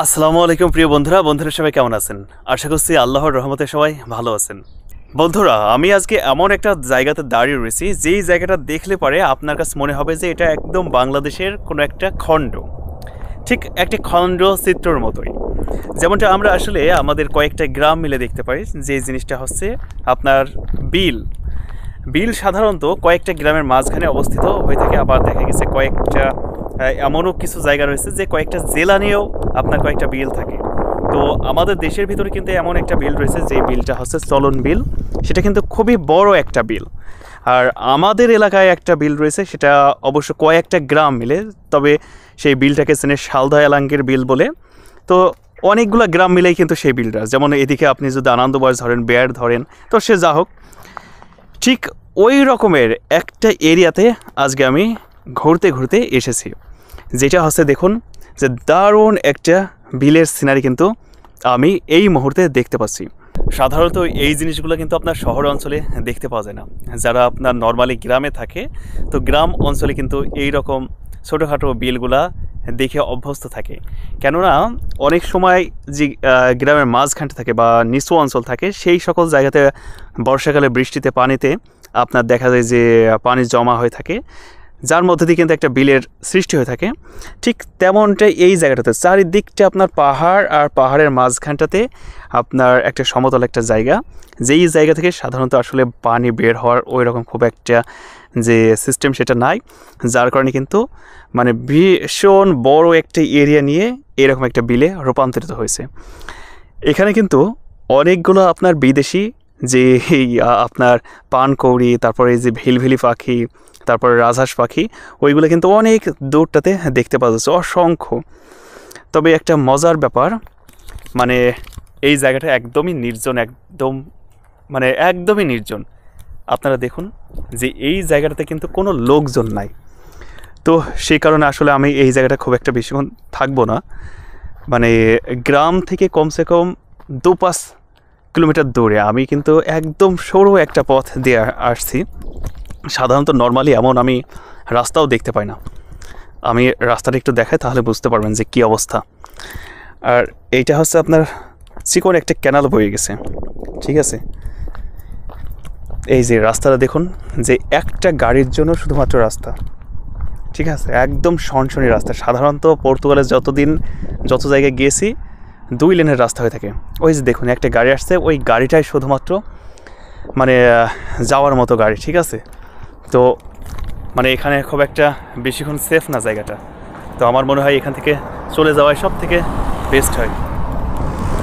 আসসালামু আলাইকুম প্রিয় বন্ধুরা সবাই কেমন আছেন? আশা করছি আল্লাহর রহমতে সবাই ভালো আছেন। বন্ধুরা, আমি আজকে এমন একটা জায়গাতে দাঁড়িয়ে রয়েছি যেই জায়গাটা দেখলে পরে আপনার কাছে মনে হবে যে এটা একদম বাংলাদেশের কোনো একটা খণ্ড, ঠিক একটা খণ্ড চিত্রর মতোই। যেমনটা আমরা আসলে আমাদের কয়েকটা গ্রাম মিলে দেখতে পাই, যে জিনিসটা হচ্ছে আপনার বিল। বিল সাধারণত কয়েকটা গ্রামের মাঝখানে অবস্থিত হয়ে থাকে, আবার দেখা গেছে কয়েকটা এমনও কিছু জায়গা রয়েছে যে কয়েকটা জেলা নিয়েও আপনার কয়েকটা বিল থাকে। তো আমাদের দেশের ভিতরে কিন্তু এমন একটা বিল রয়েছে যে বিলটা হচ্ছে চলন বিল, সেটা কিন্তু খুবই বড় একটা বিল। আর আমাদের এলাকায় একটা বিল রয়েছে, সেটা অবশ্য কয়েকটা গ্রাম মিলে, তবে সেই বিলটাকে চেনে শালদা এলাঙ্গের বিল বলে। তো অনেকগুলো গ্রাম মিলেই কিন্তু সেই বিলটা, যেমন এদিকে আপনি যদি আনন্দবাজার ধরেন, বেয়ার ধরেন, তো সে যা হোক, ঠিক ওই রকমের একটা এরিয়াতে আজকে আমি ঘুরতে ঘুরতে এসেছি, যেটা হচ্ছে দেখুন যে দারুণ একটা বিলের সিনারি কিন্তু আমি এই মুহূর্তে দেখতে পাচ্ছি। সাধারণত এই জিনিসগুলো কিন্তু আপনার শহর অঞ্চলে দেখতে পাওয়া যায় না। যারা আপনার নর্মালি গ্রামে থাকে, তো গ্রাম অঞ্চলে কিন্তু এই রকম ছোটোখাটো বিলগুলা দেখে অভ্যস্ত থাকে। কেননা অনেক সময় যে গ্রামের মাঝখানটা থাকে বা নিচু অঞ্চল থাকে, সেই সকল জায়গাতে বর্ষাকালে বৃষ্টিতে পানিতে আপনার দেখা যায় যে পানি জমা হয়ে থাকে, যার মধ্যে দিয়ে কিন্তু একটা বিলের সৃষ্টি হয়ে থাকে। ঠিক তেমনটাই এই জায়গাটাতে চারিদিকটা আপনার পাহাড়, আর পাহাড়ের মাঝখানটাতে আপনার একটা সমতল একটা জায়গা, যেই জায়গা থেকে সাধারণত আসলে পানি বের হওয়ার ওই রকম খুব একটা যে সিস্টেম সেটা নাই, যার কারণে কিন্তু মানে ভীষণ বড় একটা এরিয়া নিয়ে এরকম একটা বিলে রূপান্তরিত হয়েছে। এখানে কিন্তু অনেকগুলো আপনার বিদেশি যে আপনার পানকৌড়ি, তারপরে এই যে ভিলভিলি পাখি, তারপরে রাজহাঁস পাখি, ওইগুলো কিন্তু অনেক দূরটাতে দেখতে পাওয়া যাচ্ছে, অসংখ্য। তবে একটা মজার ব্যাপার, মানে এই জায়গাটা একদমই নির্জন, একদমই নির্জন। আপনারা দেখুন যে এই জায়গাটাতে কিন্তু কোনো লোকজন নাই। তো সেই কারণে আসলে আমি এই জায়গাটা খুব একটা বেশিক্ষণ থাকবো না। মানে গ্রাম থেকে কমসে কম 2-5 কিলোমিটার দূরে আমি কিন্তু একদম সরু একটা পথ দিয়ে আসছি। সাধারণত নর্মালি এমন আমি রাস্তাও দেখতে পাই না। আমি রাস্তাটা একটু দেখাই, তাহলে বুঝতে পারবেন যে কী অবস্থা। আর এইটা হচ্ছে আপনার চিকন একটা ক্যানাল বয়ে গেছে, ঠিক আছে। এই যে রাস্তাটা দেখুন, যে একটা গাড়ির জন্য শুধুমাত্র রাস্তা, ঠিক আছে, একদম সনসনি রাস্তা। সাধারণত পর্তুগালে যত জায়গায় গিয়েছি 2 লেনের রাস্তা হয়ে থাকে। ওই যে দেখুন একটা গাড়ি আসছে, ওই গাড়িটাই শুধুমাত্র মানে যাওয়ার মতো গাড়ি, ঠিক আছে। তো মানে এখানে খুব একটা বেশিক্ষণ সেফ না জায়গাটা। তো আমার মনে হয় এখান থেকে চলে যাওয়াই সব থেকে বেস্ট হয়।